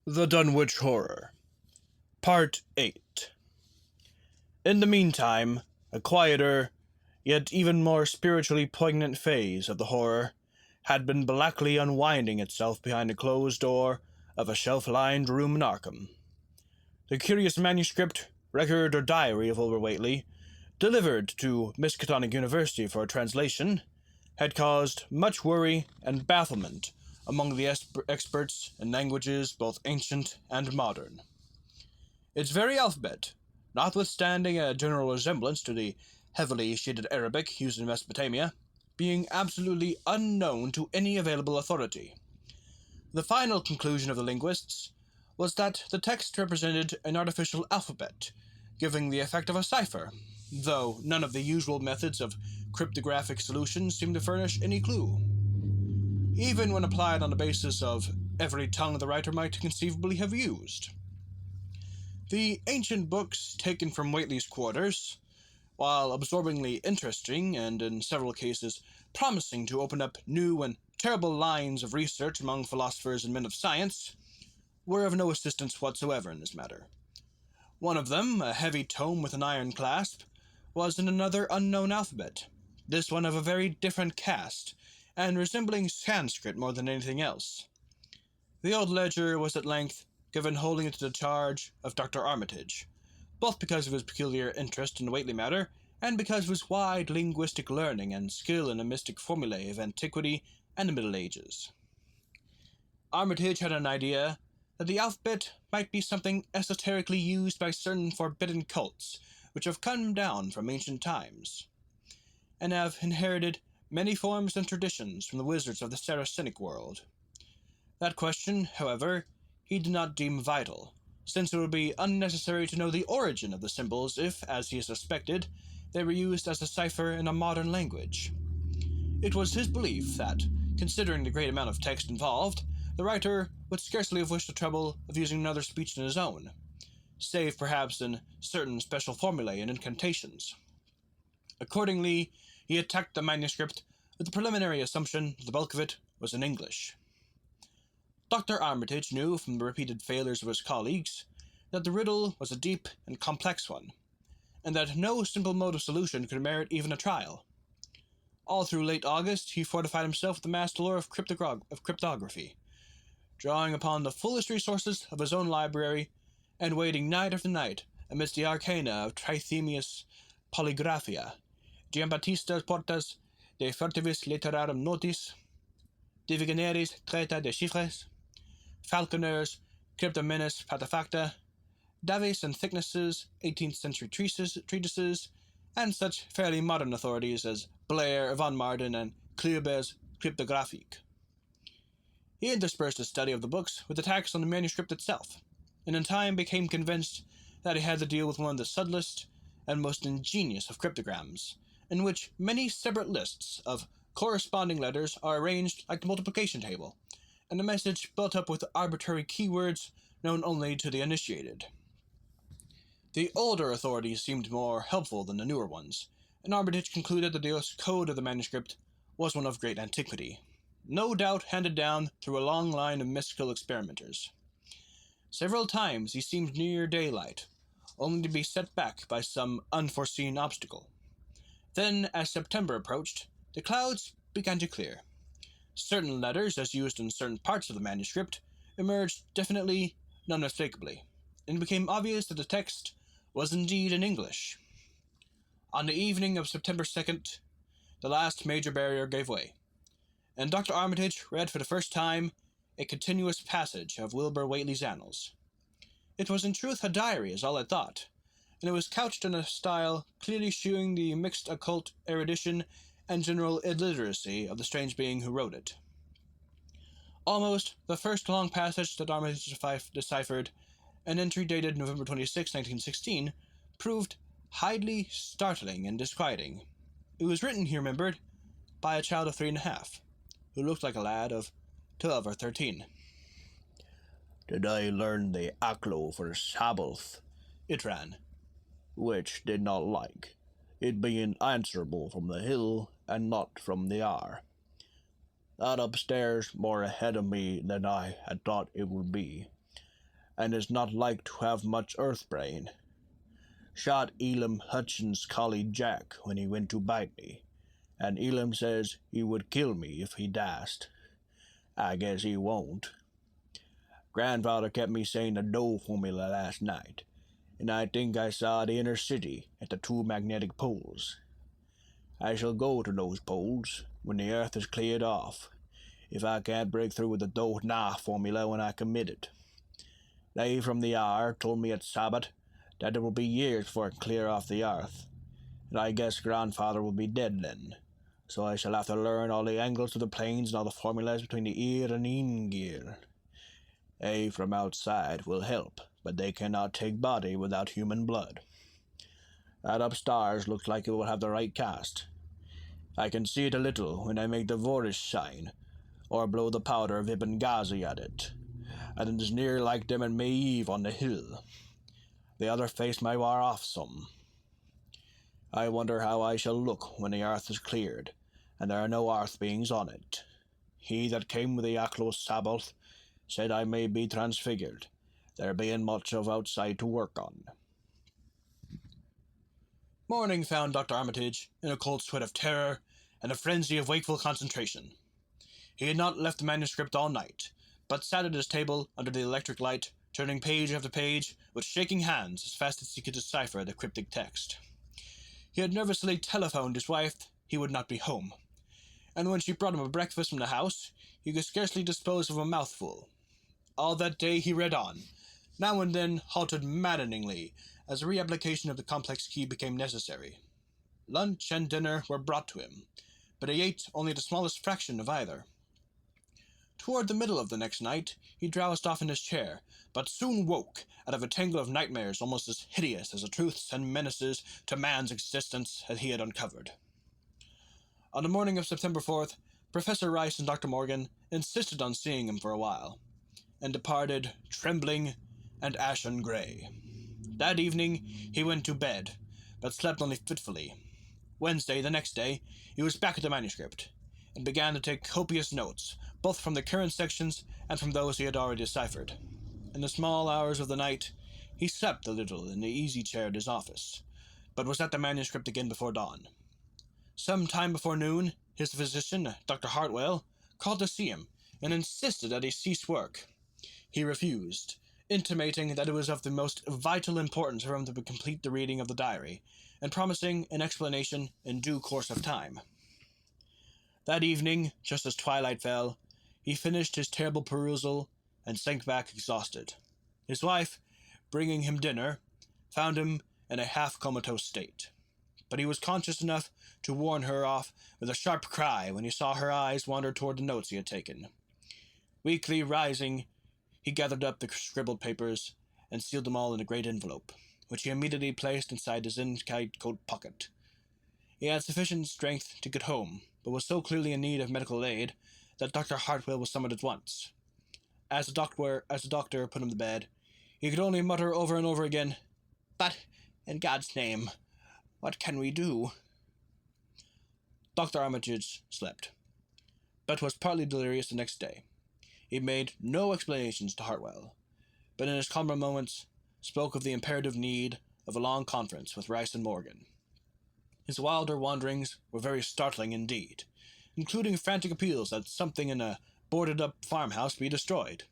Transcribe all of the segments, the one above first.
The Dunwich Horror, Part 8. In the meantime, a quieter, yet even more spiritually poignant phase of the horror had been blackly unwinding itself behind the closed door of a shelf-lined room in Arkham. The curious manuscript, record, or diary of Wilbur Whately, delivered to Miskatonic University for translation, had caused much worry and bafflement among the experts in languages both ancient and modern. Its very alphabet, notwithstanding a general resemblance to the heavily shaded Arabic used in Mesopotamia, being absolutely unknown to any available authority. The final conclusion of the linguists was that the text represented an artificial alphabet, giving the effect of a cipher, though none of the usual methods of cryptographic solution seemed to furnish any clue, even when applied on the basis of every tongue the writer might conceivably have used. The ancient books taken from Whately's quarters, while absorbingly interesting and in several cases promising to open up new and terrible lines of research among philosophers and men of science, were of no assistance whatsoever in this matter. One of them, a heavy tome with an iron clasp, was in another unknown alphabet, this one of a very different cast, and resembling Sanskrit more than anything else. The old ledger was at length given wholly into the charge of Dr. Armitage, both because of his peculiar interest in the Whately matter, and because of his wide linguistic learning and skill in the mystic formulae of antiquity and the Middle Ages. Armitage had an idea that the alphabet might be something esoterically used by certain forbidden cults which have come down from ancient times, and have inherited many forms and traditions from the wizards of the Saracenic world. That question, however, he did not deem vital, since it would be unnecessary to know the origin of the symbols if, as he suspected, they were used as a cipher in a modern language. It was his belief that, considering the great amount of text involved, the writer would scarcely have wished the trouble of using another speech than his own, save perhaps in certain special formulae and incantations. Accordingly, he attacked the manuscript with the preliminary assumption that the bulk of it was in English. Dr. Armitage knew from the repeated failures of his colleagues that the riddle was a deep and complex one, and that no simple mode of solution could merit even a trial. All through late August he fortified himself with the master lore of cryptography, drawing upon the fullest resources of his own library, and waiting night after night amidst the arcana of Trithemius Polygraphia, Giambattista Portas de Furtivis Literarum Notis, Divigeneris Treta de Chiffres, Falconer's Cryptomenes Patafacta, Davies and Thicknesses, 18th century treatises, and such fairly modern authorities as Blair, Van Marden, and Kleber's Cryptographique. He interspersed his study of the books with attacks on the manuscript itself, and in time became convinced that he had to deal with one of the subtlest and most ingenious of cryptograms, in which many separate lists of corresponding letters are arranged like the multiplication table, and the message built up with arbitrary keywords known only to the initiated. The older authorities seemed more helpful than the newer ones, and Armitage concluded that the code of the manuscript was one of great antiquity, no doubt handed down through a long line of mystical experimenters. Several times he seemed near daylight, only to be set back by some unforeseen obstacle. Then, as September approached, the clouds began to clear. Certain letters, as used in certain parts of the manuscript, emerged definitely and unmistakably, and it became obvious that the text was indeed in English. On the evening of September 2nd, the last major barrier gave way, and Dr. Armitage read for the first time a continuous passage of Wilbur Whately's annals. It was in truth a diary, as all had thought, and it was couched in a style clearly shewing the mixed occult erudition and general illiteracy of the strange being who wrote it. Almost the first long passage that Armitage deciphered, an entry dated November 26, 1916, proved highly startling and disquieting. It was written, he remembered, by a child of 3.5, who looked like a lad of 12 or 13. Today learned the Aklo for Sabbath, it ran, which did not like, it being answerable from the hill and not from the air. That upstairs more ahead of me than I had thought it would be, and is not like to have much earth brain. Shot Elam Hutchins' collie Jack when he went to bite me, and Elam says he would kill me if he dashed. I guess he won't. Grandfather kept me saying the dough formula last night, and I think I saw the inner city at the two magnetic poles. I shall go to those poles when the earth is cleared off, if I can't break through with the dough-nah formula when I commit it. They from the R told me at Sabbath that it will be years before it can clear off the earth, and I guess grandfather will be dead then, so I shall have to learn all the angles of the planes and all the formulas between the ear and in-gear. They from outside will help, but they cannot take body without human blood. That upstairs looks like it will have the right cast. I can see it a little when I make the Vorish sign, or blow the powder of Ibn Ghazi at it, and it is near like them and Maeve on the hill. The other face may wear off some. I wonder how I shall look when the earth is cleared, and there are no earth beings on it. He that came with the Aklos Sabbath said I may be transfigured, there being much of outside to work on. Morning found Dr. Armitage in a cold sweat of terror and a frenzy of wakeful concentration. He had not left the manuscript all night, but sat at his table under the electric light, turning page after page with shaking hands as fast as he could decipher the cryptic text. He had nervously telephoned his wife he would not be home, and when she brought him a breakfast from the house, he could scarcely dispose of a mouthful. All that day he read on, now and then halted maddeningly as a reapplication of the complex key became necessary. Lunch and dinner were brought to him, but he ate only the smallest fraction of either. Toward the middle of the next night, he drowsed off in his chair, but soon woke out of a tangle of nightmares almost as hideous as the truths and menaces to man's existence that he had uncovered. On the morning of September 4th, Professor Rice and Dr. Morgan insisted on seeing him for a while, and departed trembling and ashen gray. That evening he went to bed, but slept only fitfully. Wednesday, the next day, he was back at the manuscript, and began to take copious notes, both from the current sections and from those he had already deciphered. In the small hours of the night, he slept a little in the easy chair at his office, but was at the manuscript again before dawn. Some time before noon, his physician, Dr. Hartwell, called to see him, and insisted that he cease work. He refused, intimating that it was of the most vital importance for him to complete the reading of the diary, and promising an explanation in due course of time. That evening, just as twilight fell, he finished his terrible perusal and sank back exhausted. His wife, bringing him dinner, found him in a half-comatose state, but he was conscious enough to warn her off with a sharp cry when he saw her eyes wander toward the notes he had taken. Weakly rising, he gathered up the scribbled papers and sealed them all in a great envelope, which he immediately placed inside his inside coat pocket. He had sufficient strength to get home, but was so clearly in need of medical aid that Dr. Hartwell was summoned at once. As the doctor put him to bed, he could only mutter over and over again, "But, in God's name, what can we do?" Dr. Armitage slept, but was partly delirious the next day. He made no explanations to Hartwell, but in his calmer moments spoke of the imperative need of a long conference with Rice and Morgan. His wilder wanderings were very startling indeed, including frantic appeals that something in a boarded-up farmhouse be destroyed,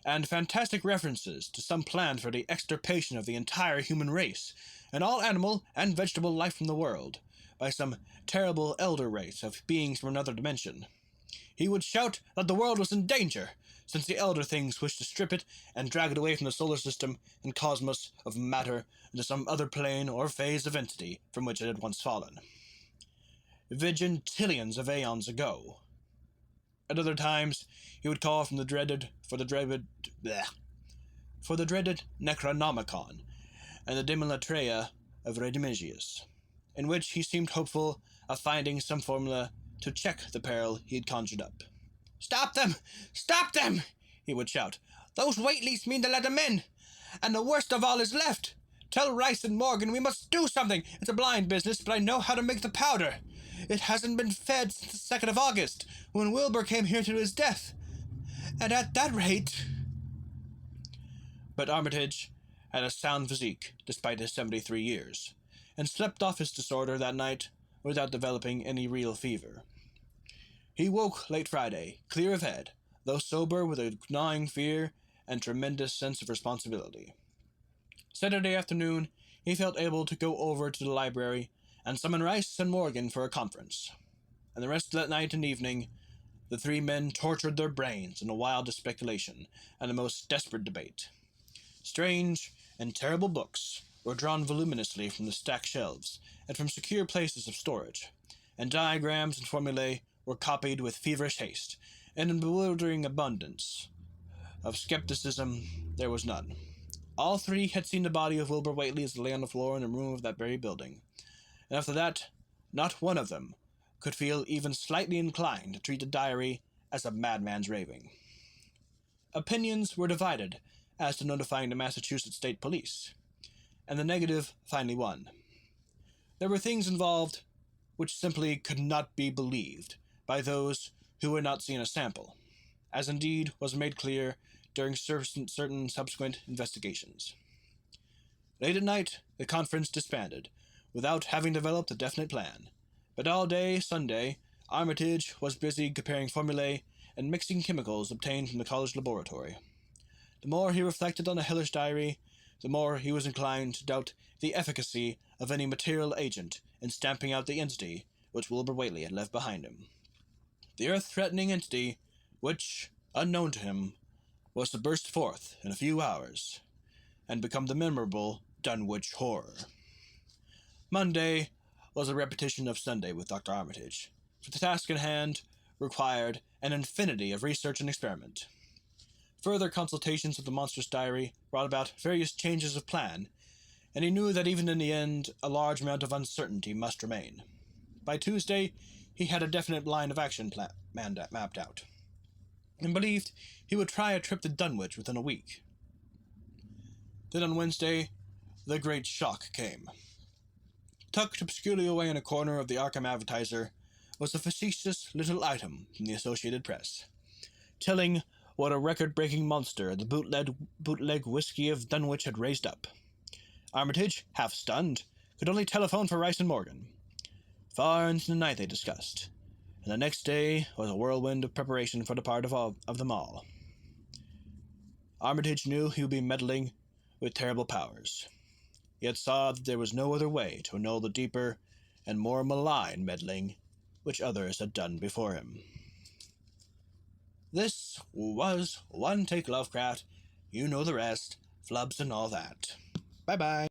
and fantastic references to some plan for the extirpation of the entire human race, and all animal and vegetable life from the world, by some terrible elder race of beings from another dimension. He would shout that the world was in danger, since the elder things wished to strip it and drag it away from the solar system and cosmos of matter into some other plane or phase of entity from which it had once fallen. Vigintillions of aeons ago. At other times, he would call for the dreaded Necronomicon and the Dimilatreia of Redimigius, in which he seemed hopeful of finding some formula to check the peril he had conjured up. "Stop them! Stop them!" he would shout. "Those Whateleys mean to let them in, and the worst of all is left. Tell Rice and Morgan we must do something. It's a blind business, but I know how to make the powder. It hasn't been fed since the 2nd of August, when Wilbur came here to his death. And at that rate..." But Armitage had a sound physique despite his 73 years, and slept off his disorder that night without developing any real fever. He woke late Friday, clear of head, though sober with a gnawing fear and tremendous sense of responsibility. Saturday afternoon, he felt able to go over to the library and summon Rice and Morgan for a conference. And the rest of that night and evening, the three men tortured their brains in a wild speculation and the most desperate debate. Strange and terrible books were drawn voluminously from the stacked shelves and from secure places of storage, and diagrams and formulae were copied with feverish haste, and in bewildering abundance. Of skepticism there was none. All three had seen the body of Wilbur Whately as it lay on the floor in a room of that very building, and after that, not one of them could feel even slightly inclined to treat the diary as a madman's raving. Opinions were divided as to notifying the Massachusetts State Police, and the negative finally won. There were things involved which simply could not be believed by those who had not seen a sample, as indeed was made clear during certain subsequent investigations. Late at night, the conference disbanded, without having developed a definite plan, but all day Sunday, Armitage was busy comparing formulae and mixing chemicals obtained from the college laboratory. The more he reflected on the hellish diary, the more he was inclined to doubt the efficacy of any material agent in stamping out the entity which Wilbur Whately had left behind him. The earth-threatening entity, which, unknown to him, was to burst forth in a few hours, and become the memorable Dunwich Horror. Monday was a repetition of Sunday with Dr. Armitage, for the task in hand required an infinity of research and experiment. Further consultations with the monstrous diary brought about various changes of plan, and he knew that even in the end a large amount of uncertainty must remain. By Tuesday, he had a definite line of action mapped out, and believed he would try a trip to Dunwich within a week. Then on Wednesday, the great shock came. Tucked obscurely away in a corner of the Arkham Advertiser was a facetious little item from the Associated Press, telling what a record-breaking monster the bootleg whiskey of Dunwich had raised up. Armitage, half stunned, could only telephone for Rice and Morgan. Far into the night they discussed, and the next day was a whirlwind of preparation for the part of them all. Armitage knew he would be meddling with terrible powers, yet saw that there was no other way to annul the deeper and more malign meddling which others had done before him. This was One Take Lovecraft. You know the rest. Flubs and all that. Bye-bye.